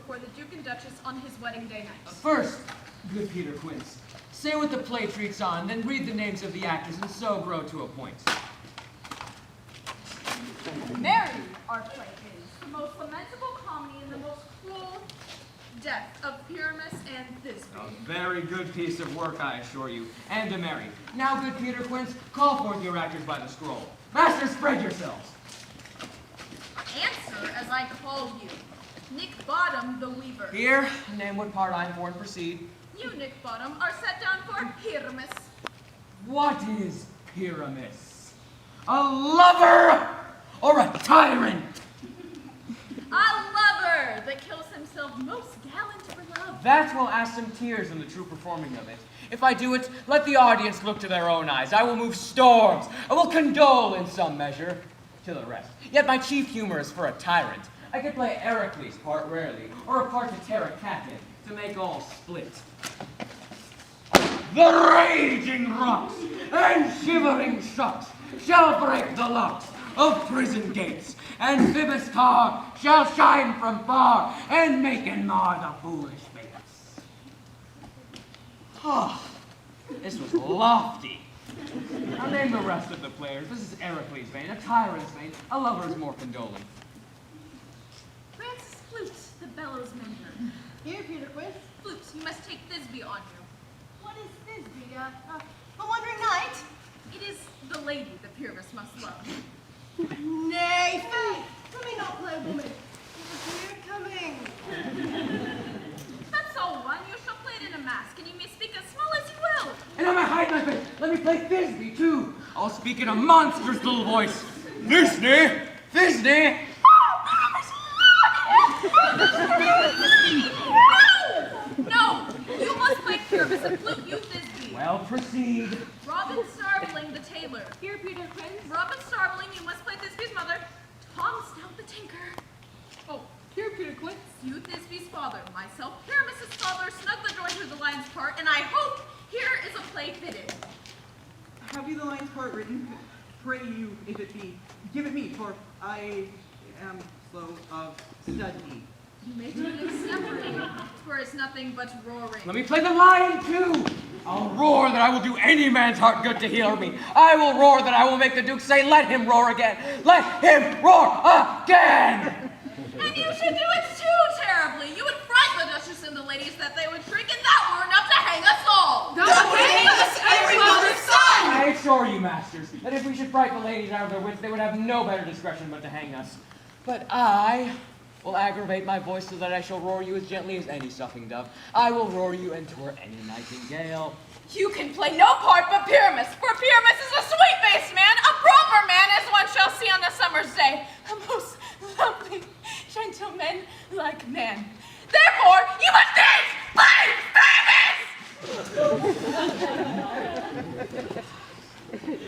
before the Duke and Duchess on his wedding day night. First, good Peter Quince, say what the play treats on, then read the names of the actors, and so grow to a point. Mary, our play is the most lamentable comedy and the most cruel death of Pyramus and Thisbe. A very good piece of work, I assure you. And to Mary. Now, good Peter Quince, call forth your actors by the scroll. Masters, spread yourselves. Answer as I call you. Nick Bottom, the weaver. Here, name what part I'm for and proceed. You, Nick Bottom, are set down for Pyramus. What is Pyramus? A lover or a tyrant? A lover that kills himself most gallant for love. That will ask some tears in the true performing of it. If I do it, let the audience look to their own eyes. I will move storms. I will condole in some measure to the rest. Yet my chief humor is for a tyrant. I could play Ericles part rarely, or a part to tear a cat in, to make all split. The raging rocks and shivering shocks shall break the locks of prison gates, and Phoebus' car shall shine from far, and make and mar the foolish fates. Ah, this was lofty. I'll name the rest of the players. This is Ericles' vein, a tyrant's vein, a lover's more condoling. Francis Flute, the bellows mender. Here, Peter Quince. Flute, you must take Thisbe on you. What is Thisbe? A wandering knight? It is the lady that Pyramus must love. Nay, faith! Let me not play woman. We're coming. That's all one. You shall play it in a mask, and you may speak as small as you will. And I might hide my face. Let me play Thisbe, too. I'll speak in a monstrous little voice. Thisbe! Thisbe! No! You must play Pyramus and Flute, you Thisbe. Well, proceed. Robin Starveling, the tailor. Here, Peter Quince. Robin Starveling, you must play Thisbe's mother. Tom Stout, the tinker. Oh, here, Peter Quince. You Thisbe's father. Myself, Pyramus's father, snug the joint through the lion's part, and I hope here is a play fitted. Have you the line's part written? Pray you, if it be, give it me, for I am slow of study. You may do it separately, for it's nothing but roaring. Let me play the lion, too. I'll roar that I will do any man's heart good to hear me. I will roar that I will make the Duke say, let him roar again. Let him roar again. And you should do it too terribly. You would frighten the Duchess and the ladies that they would shriek, and that were enough to hang us all. Don't hang us, every mother's son! I assure you, masters, that if we should fright the ladies out of their wits, they would have no better discretion but to hang us. But I will aggravate my voice so that I shall roar you as gently as any sucking dove. I will roar you and twir any nightingale. You can play no part but Pyramus, for Pyramus is a sweet-faced man, a proper man, as one shall see on a summer's day. A most lovely gentleman like man. Therefore, you must dance by Pyramus!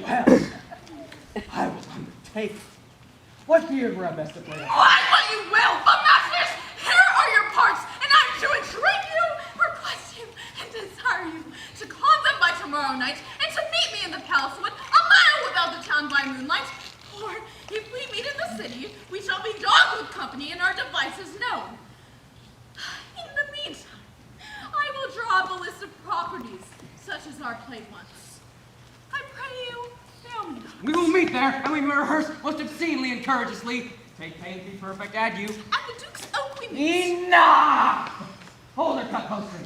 Well, I will undertake. What beard were I best to play? Why, what you will, but masters, here are your parts, and I'm to entreat you, request you, and desire you to con them by tomorrow night, and to meet me in the palace wood, a mile without the town by moonlight. For if we meet in the city, we shall be dogged with company, and our devices known. In the meantime, I will draw up a list of properties, such as our play wants. I pray you, fail me not. We will meet there, and we will rehearse most obscenely and courageously. Take pains, be perfect, adieu. At the Duke's Oak we meet. Enough! Hold her cut closely.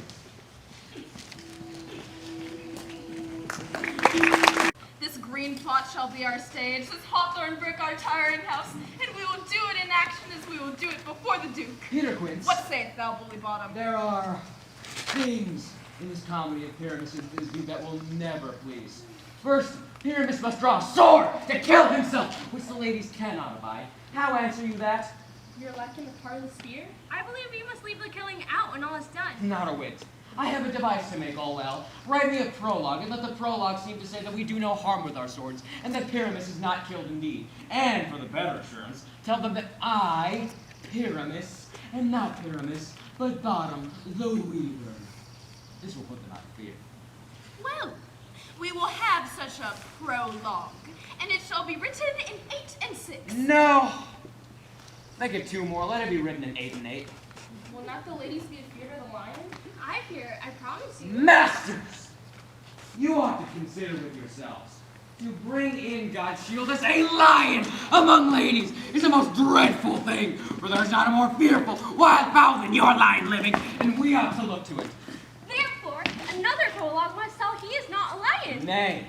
This green plot shall be our stage, this hawthorn brick our tiring house, and we will do it in action as we will do it before the Duke. Peter Quince. What sayest thou, bully bottom? There are things in this comedy of Pyramus and Thisbe that will never please. First, Pyramus must draw a sword to kill himself, which the ladies cannot abide. How answer you that? You're lacking a part of the spear? I believe you must leave the killing out when all is done. Not a whit. I have a device to make all well. Write me a prologue, and let the prologue seem to say that we do no harm with our swords, and that Pyramus is not killed indeed. And, for the better assurance, tell them that I, Pyramus, am not Pyramus, but Bottom, the weaver. This will put them out of fear. Well, we will have such a prologue, and it shall be written in 8 and 6. No! Make it 2 more. Let it be written in 8 and 8. Will not the ladies be afeard of the lion? I fear, I promise you. Masters! You ought to consider with yourselves. To bring in God's shield as a lion among ladies is the most dreadful thing, for there's not a more fearful wild fowl than your lion living, and we ought to look to it. Therefore, another prologue must tell he is not a lion. Nay,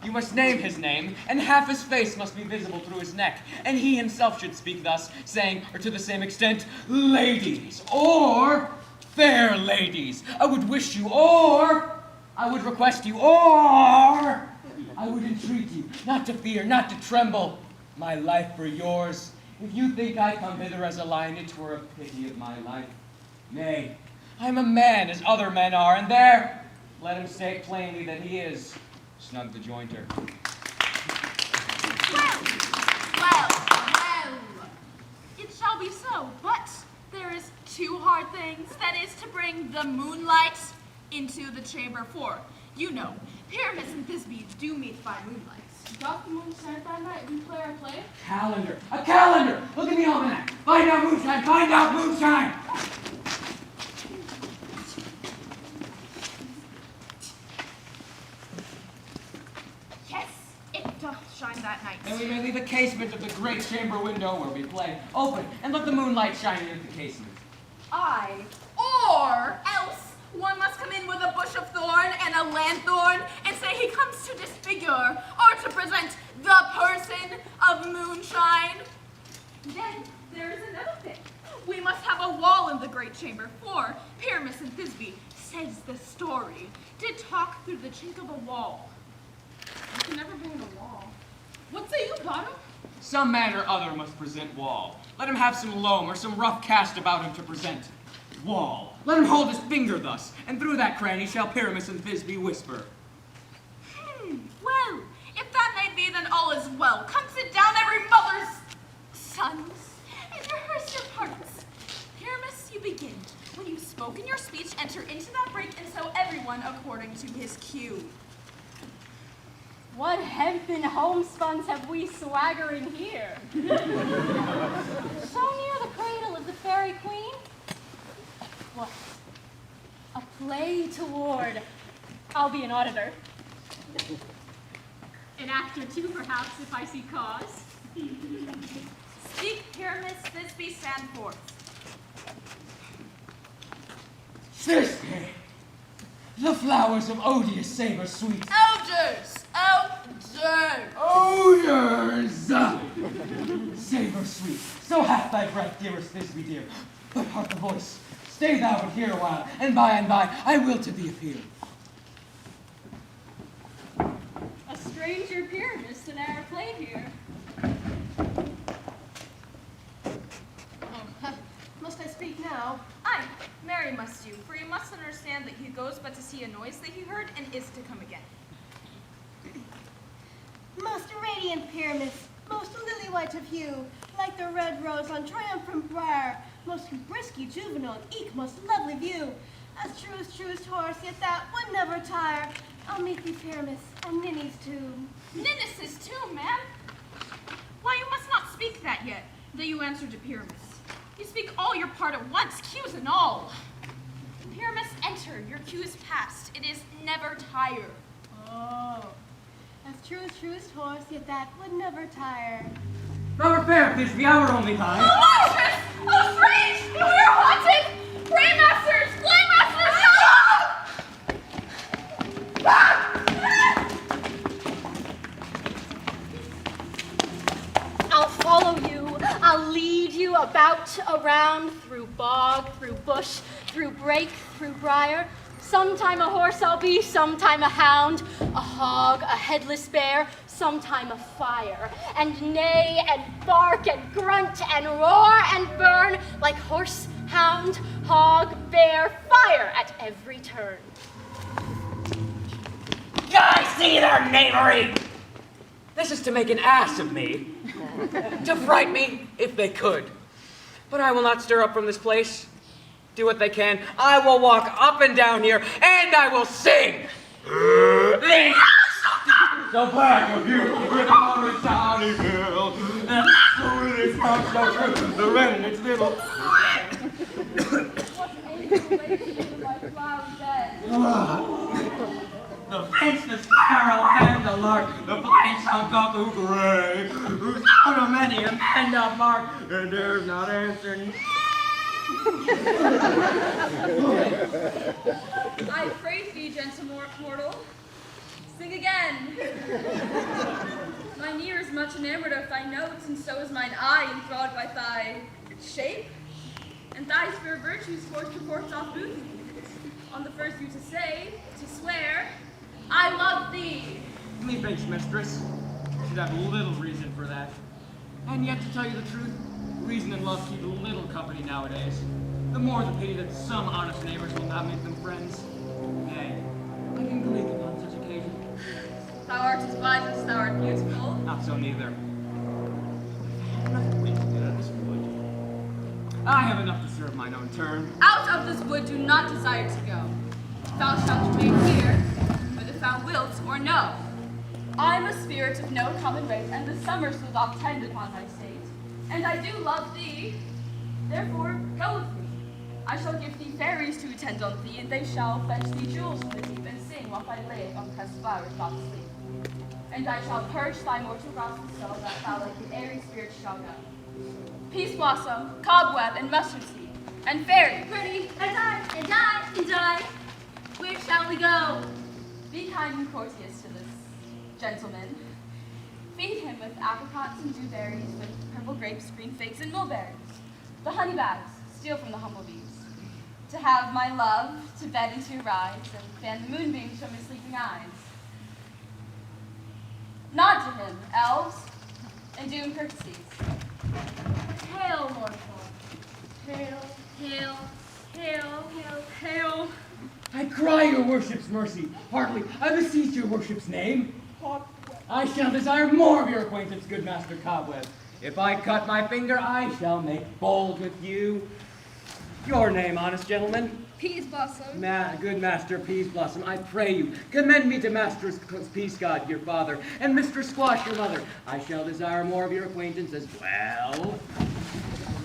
you must name his name, and half his face must be visible through his neck, and he himself should speak thus, saying, or to the same extent, ladies, or fair ladies, I would wish you, or I would request you, or I would entreat you, not to fear, not to tremble, my life for yours. If you think I come hither as a lion, it were a pity of my life. Nay, I am a man as other men are, and there, let him state plainly that he is Snug the Jointer. Well, it shall be so, but there is two hard things, that is to bring the moonlight into the chamber, for, you know, Pyramus and Thisbe do meet by moonlight. Doth the moon shine by night? We play our play? Calendar! A calendar! Look at the almanac! Find out moonshine! Find out moonshine! Yes, it doth shine that night. Then we may leave the casement of the great chamber window where we play open, and let the moonlight shine into the casement. Aye, or else one must come in with a bush of thorn and a lanthorn and say he comes to disfigure or to present the person of moonshine. Then there is another thing. We must have a wall in the great chamber, for Pyramus and Thisbe, says the story, did talk through the chink of the wall. We can never bring the wall. What say you, Bottom? Some man or other must present wall. Let him have some loam or some rough cast about him to present. Wall. Let him hold his finger thus, and through that cranny shall Pyramus and Thisbe whisper. Well, if that may be, then all is well. Come sit down, every mother's sons, and rehearse your parts. Pyramus, you begin. When you've spoken your speech, enter into that break, and so everyone according to his cue. What hempen homespuns have we swaggering here? So near the cradle of the fairy queen? What? A play toward. I'll be an auditor. An actor too, perhaps, if I see cause. Speak, Pyramus, Thisbe, stand forth. Thisbe, the flowers of odious savor sweet. Elders! Odors! Savor sweet, so hath thy breath, dearest Thisbe dear. But hark the voice, stay thou but here a while, and by I will to thee appear. A stranger Pyramus in our play here. Must I speak now? Aye, Mary must you, for you must understand that he goes but to see a noise that he heard, and is to come again. Most radiant Pyramus, most lily-white of hue, like the red rose on triumphant briar, most brisky juvenile, eke most lovely view, as truest horse, yet that would never tire. I'll meet thee, Pyramus, and Ninny's tomb. Ninnis' tomb, ma'am? Why, you must not speak that yet, that you answer to Pyramus. You speak all your part at once, cues and all. Pyramus, enter, your cue is past, it is never tire. Oh, as truest horse, yet that would never tire. Never fair, Thisbe, our only time. Oh, monstrous! Oh, strange! We are haunted! Pray, masters! Play, masters! I'll follow you. I'll lead you about, around, through bog, through bush, through brake, through briar. Sometime a horse I'll be, sometime a hound, a hog, a headless bear, sometime a fire, and neigh and bark and grunt and roar and burn like horse, hound, hog, bear, fire at every turn. I see their knavery! This is to make an ass of me, to fright me if they could. But I will not stir up from this place. Do what they can. I will walk up and down here, and I will sing. So black of you, with on a shiny hill, and so it is not so true, the red in its middle. laid you in my flowery bed. The finch, the sparrow, and the lark, the plain song cuckoo gray, whose out of many a man doth mark, and dares not answer. I pray thee, gentle mortal, sing again. Mine ear is much enamored of thy notes, and so is mine eye enthralled by thy shape, and thy fair virtues forced forth off booth. On the first you to say, to swear, I love thee. Methinks, mistress, should have little reason for that. And yet, to tell you the truth, reason and love keep little company nowadays. The more the pity that some honest neighbors will not make them friends. Nay, I can gleek upon such occasion. Thou art as wise as thou art beautiful. Not so neither. Nothing we can get out of this wood. I have enough to serve mine own turn. Out of this wood do not desire to go. Thou shalt remain here, whether thou wilt or no. I am a spirit of no common race, and the summers will oft tend upon thy state. And I do love thee, therefore go with me. I shall give thee fairies to attend on thee, and they shall fetch thee jewels from the deep, and sing while thy lay on pressed flowers doth sleep. And I shall purge thy mortal gospel so that thou like an airy spirit shall go. Peace blossom, cobweb, and mustard seed, and fairy, pretty, and I, where shall we go? Be kind and courteous to this gentleman. Feed him with apricots and dewberries, with purple grapes, green figs, and mulberries. The honey bags steal from the humble bees. To have my love, to bed and to rise, and fan the moonbeams from his sleeping eyes. Nod to him, elves, and do him courtesies. Hail, mortal. Hail, hail, hail, hail, hail. I cry your worship's mercy. Heartily, I beseech your worship's name. I shall desire more of your acquaintance, good Master Cobweb. If I cut my finger, I shall make bold with you. Your name, honest gentleman? Peas blossom. Good Master Peas Blossom, I pray you, commend me to Master Peace God, your father, and Mistress Squash, your mother. I shall desire more of your acquaintance as well.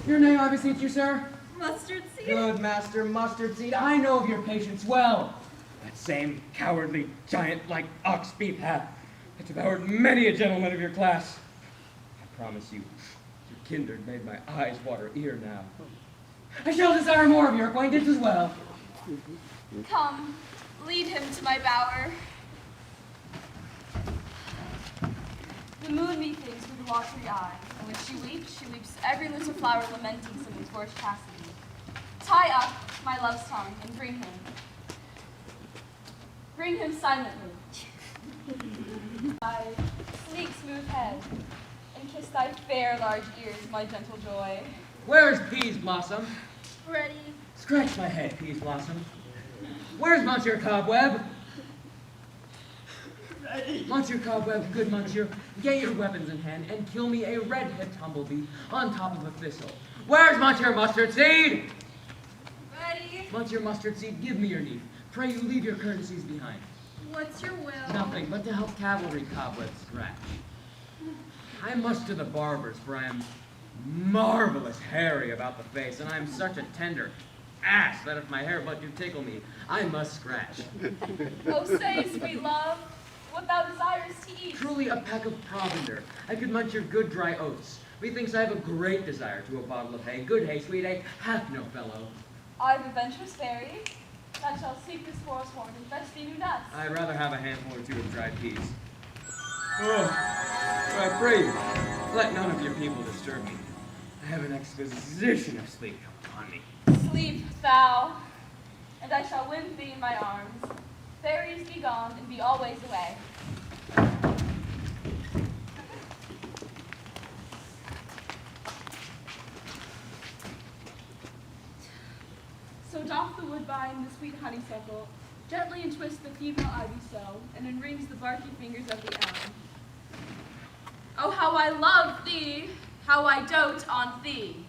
Your name, I beseech you, sir? Mustard seed. Good Master Mustard Seed, I know of your patience well. That same cowardly giant like ox beef hath devoured many a gentleman of your class. I promise you, your kindred made my eyes water ear now. I shall desire more of your acquaintance as well. Come, lead him to my bower. The moon methinks with watery eyes, and when she weeps every little flower lamenting some enforced chastity. Tie up my love's tongue and bring him silently. Thy sleek smooth head, and kiss thy fair large ears, my gentle joy. Where's Peas Blossom? Ready. Scratch my head, Peas Blossom. Where's Monsieur Cobweb? Ready. Monsieur Cobweb, good Monsieur, get your weapons in hand and kill me a red-head humblebee on top of a thistle. Where's Monsieur Mustard Seed? Ready. Monsieur Mustard Seed, give me your knee. Pray you leave your courtesies behind. What's your will? Nothing but to help cavalry cobwebs scratch. I must to the barber's, for I am marvelous hairy about the face, and I am such a tender ass that if my hair but do tickle me, I must scratch. Oh, say, sweet love, what thou desirest to eat. Truly a peck of provender. I could munch your good dry oats. Methinks I have a great desire to a bottle of hay. Good hay, sweet hay, hath no fellow. I've a venturous fairy that shall seek this forest horn and fetch thee new nuts. I'd rather have a handful or two of dried peas. Oh, I pray you, let none of your people disturb me. I have an exposition of sleep upon me. Sleep, thou, and I shall win thee in my arms. Fairies, be gone, and be always away. So doth the woodbine the sweet honeysuckle, gently entwists the female ivy so, and enrings the barky fingers of the elm. Oh, how I love thee, how I dote on thee.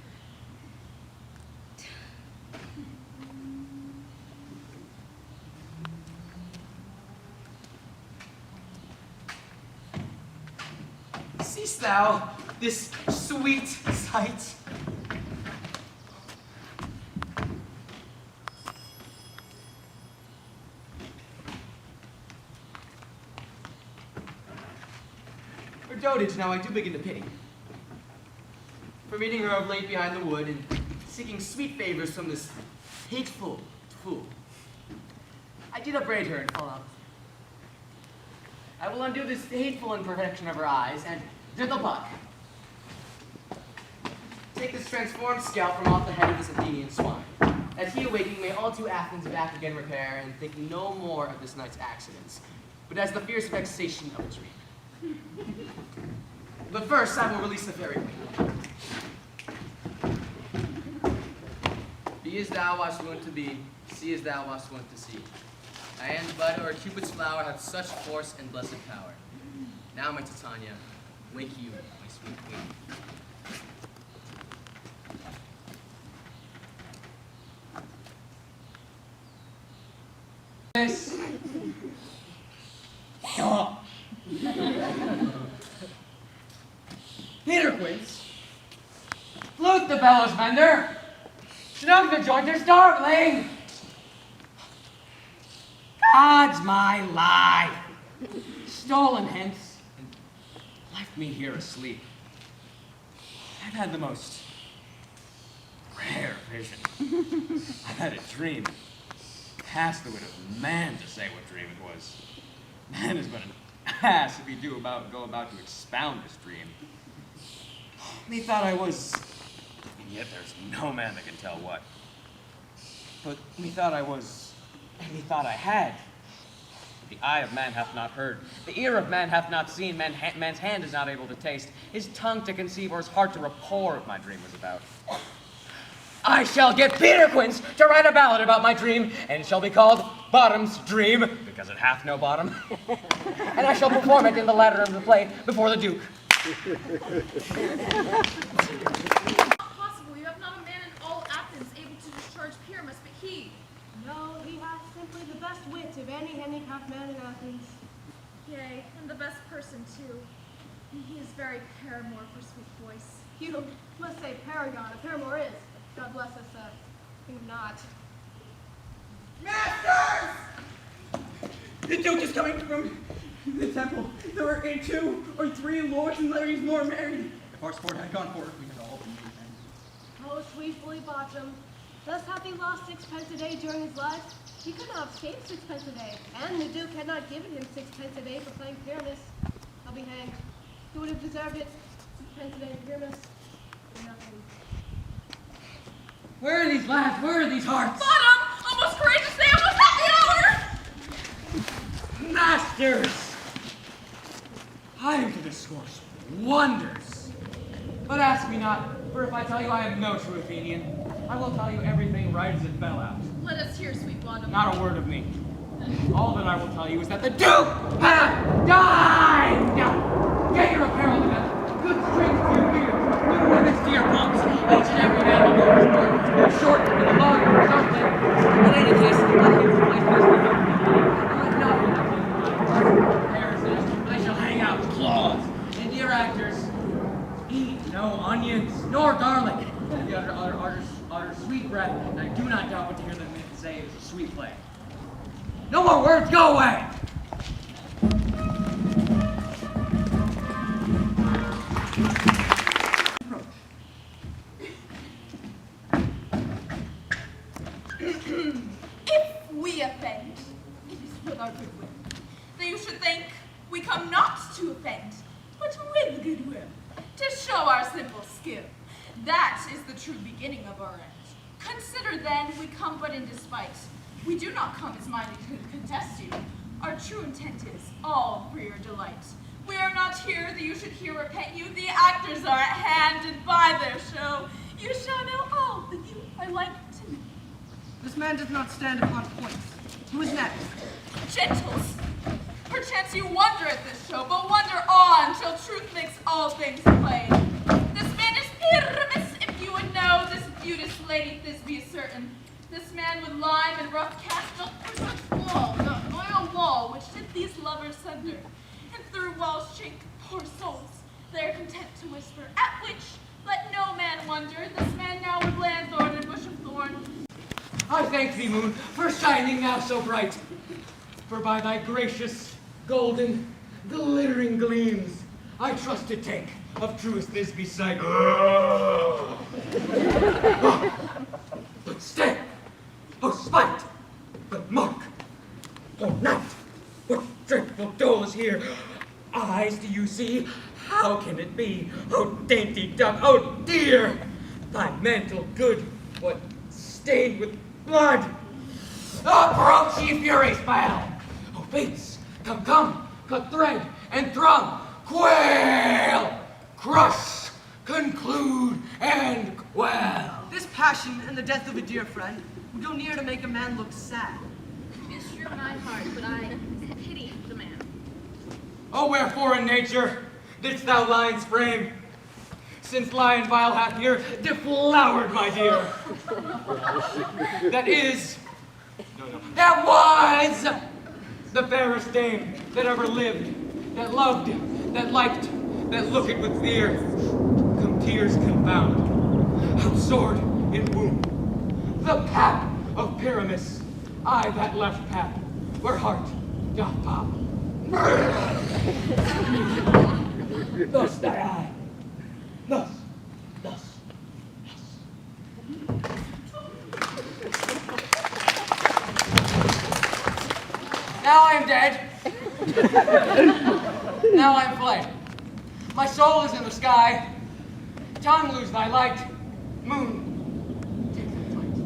Seest thou this sweet sight? dotage now I do begin to pity. For meeting her of late behind the wood and seeking sweet favors from this hateful fool. I did upbraid her and fall out. I will undo this hateful imperfection of her eyes and gentle buck. Take this transformed scalp from off the head of this Athenian swine, that he awaking may all to Athens back again repair, and thinking no more of this night's accidents, but as the fierce vexation of a dream. But first I will release the fairy queen. Be as thou wast wont to be, see as thou wast wont to see. Diana's bud or Cupid's flower hath such force and blessed power. Now, my Titania, wake you, my sweet queen. Stop. Peter Quince. Flute the bellows mender. Snug the jointers, darling. God's my life. Stolen hence and left me here asleep. I've had the most rare vision. I've had a dream. Past the wit of man to say what dream it was. Man is but an ass if he go about to expound his dream. Methought I was, and yet there's no man that can tell what. But methought I was, and methought I had. The eye of man hath not heard, the ear of man hath not seen, man's hand is not able to taste, his tongue to conceive, or his heart to rapport what my dream was about. I shall get Peter Quince to write a ballad about my dream, and it shall be called Bottom's Dream, because it hath no bottom. And I shall perform it in the latter of the play before the Duke. Possible, you have not a man in all Athens able to discharge Pyramus, but he. No, he has simply the best wit of any handicraft man in Athens. Yea, and the best person too. And he is very paramour for sweet voice. You must say paragon, a paramour is. God bless us, think not. Masters! The Duke is coming from the temple. There were 2 or 3 lords and ladies more married. If our sport had gone forth, we had all been content. Oh, sweet bully Bottom. Thus hath he lost 6 pence a day during his life. He could not have saved 6 pence a day, and the Duke had not given him 6 pence a day for playing Pyramus. I'll be hanged. He would have deserved it. 6 pence a day in Pyramus, for nothing. Where are these lads? Where are these hearts? Bottom! Almost courageous, they almost at the hour! Masters! I am to discourse wonders. But ask me not, for if I tell you I am no true Athenian, I will tell you everything right as it fell out. Let us hear, sweet Bottom. Not a word of me. All that I will tell you is that the Duke hath died! Now, get your apparel together. Good strings to your beard. New ribbons to your pumps. Each and every man will go his work. The short and the long and something. In any case, let him place I shall hang out claws. And dear actors, eat no onions nor garlic. The utter sweet breath, and I do not doubt what to hear them say is a sweet play. No more words, go away! If we offend, it is with our goodwill. That you should think we come not to offend, but with goodwill, to show our simple skill. That is the true beginning of our end. Consider then we come but in despite. We do not come as minded to contest you. Our true intent is all for your delight. We are not here that you should hear repent you. The actors are at hand, and by their show you shall know all that you are like to know. This man does not stand upon points. Who is next? Gentles, perchance you wonder at this show, but wonder on till truth makes all things plain. This man is Pyramus, if you would know this beauteous lady, this be certain. This man with lime and rough cast built for such wall, the royal wall, which did these lovers sunder. And through walls chink, poor souls, they are content to whisper, at which let no man wonder, this man now with lanthorn and bush of thorn. I thank thee, moon, for shining now so bright. For by thy gracious, golden, glittering gleams, I trust to take of truest Thisby's sight. But stay, oh spite, but mark, oh night, what dreadful dole is here? Eyes do you see? How can it be? Oh dainty duck, oh dear! Thy mantle good, what stained with blood? Approach ye furies foul! Oh fates, come, come, cut thread and thrum, quail, crush, conclude, and quell. This passion and the death of a dear friend would go near to make a man look sad. It's true my heart, but I pity the man. Oh, wherefore in nature didst thou lion's frame? Since lion vile hath here deflowered, my dear. That is, that was the fairest dame that ever lived, that loved, that liked, that looked with fear. Come tears confound, how sword in womb. The pap of Pyramus, I that left pap, where heart doth pop. Thus thy eye, thus. Now I am dead. Now I am fled. My soul is in the sky. Tongue lose thy light. Moon, take thy flight.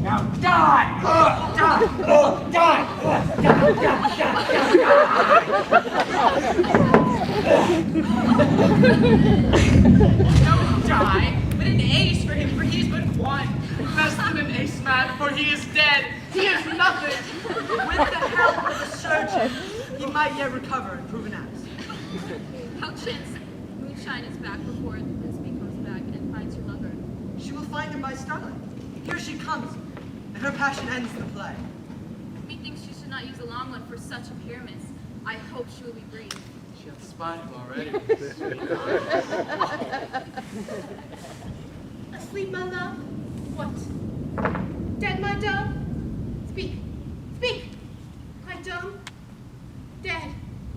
Now die! Die! Die! Don't die, but an ace for him, for he is but one. Less than an ace man, for he is dead. He is nothing. With the help of a surgeon, he might yet recover and prove an axe. How chance moonshine is back before Thisby comes back and finds her lover. She will find him by starlight. Here she comes, and her passion ends the play. Methinks she should not use a long one for such a pyramid. I hope she will be brief. She hath spied him already. Asleep, my love? What? Dead, my dove? Speak, speak! Quite dumb? Dead,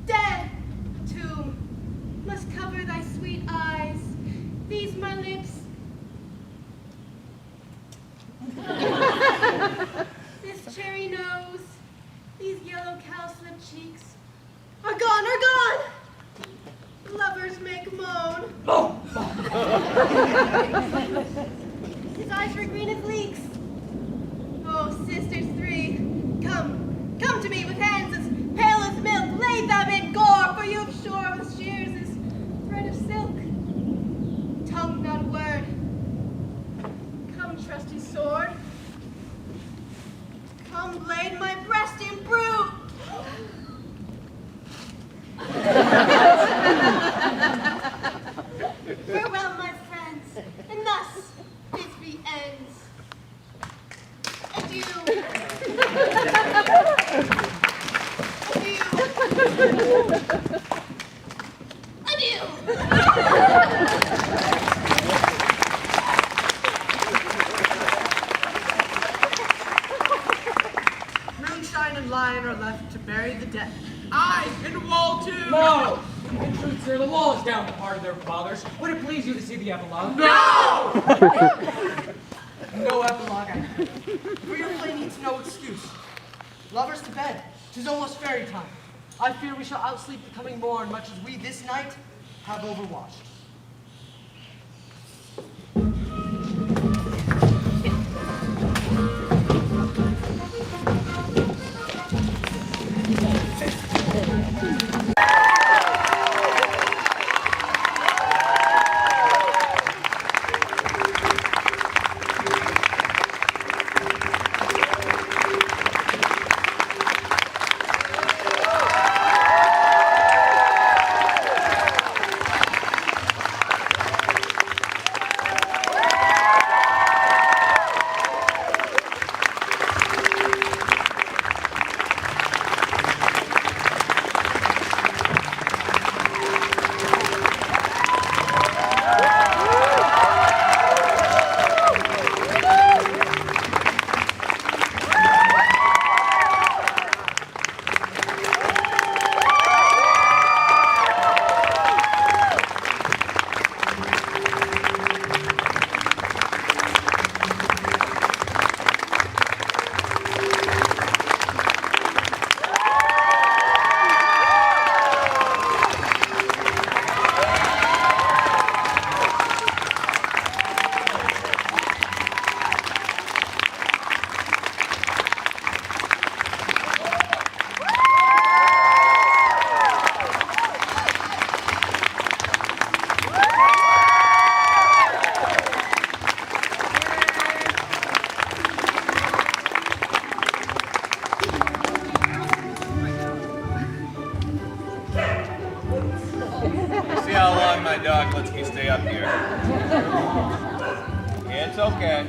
dead! Tomb, must cover thy sweet eyes. These my lips. This cherry nose. These yellow cowslip cheeks. Are gone, are gone! Lovers make moan. His eyes were green as leeks. Oh, sisters three, come, come to me with hands as pale as milk. Lay them in gore, for you have shore with shears as thread of silk. Tongue not a word. Come, trusty sword. Come, blade my breast imbrue. Farewell, my friends, and thus Thisby ends. Adieu. Adieu. Adieu. Moonshine and lion are left to bury the dead. Aye, and the wall too! No! In truth, sir, the wall is down the part of their fathers. Would it please you to see the epilogue? No! No epilogue. For your play needs no excuse. Lovers to bed. 'Tis almost fairy time. I fear we shall outsleep the coming morn, much as we this night have overwatched. my dog lets me stay up here. It's okay.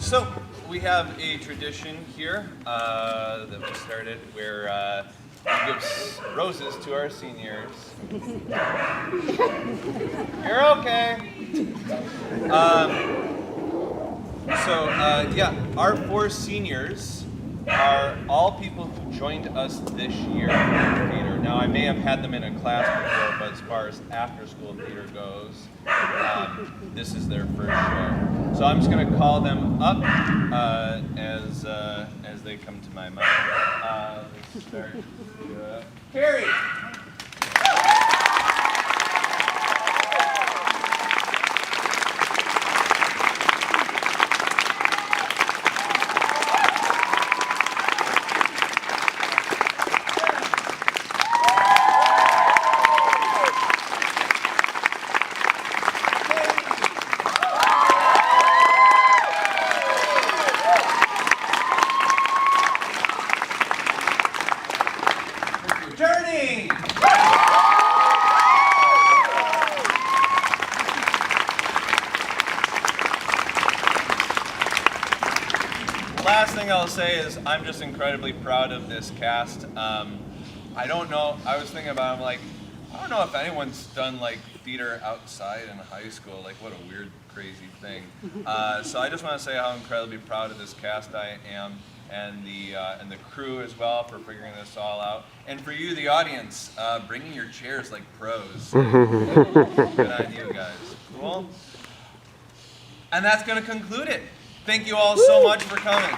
So we have a tradition here that we started where we give roses to our seniors. You're okay. Yeah, our 4 seniors are all people who joined us this year in theater. Now, I may have had them in a class before, but as far as after-school theater goes, this is their first show. So I'm just going to call them up as they come to my mind. Let's start. Carrie! Returning! Last thing I'll say is I'm just incredibly proud of this cast. I don't know, I was thinking about it, I'm like, I don't know if anyone's done like theater outside in high school, like what a weird, crazy thing. So I just want to say how incredibly proud of this cast I am, and the crew as well for figuring this all out. And for you, the audience, bringing your chairs like pros. Good on you guys. Cool? And that's going to conclude it. Thank you all so much for coming.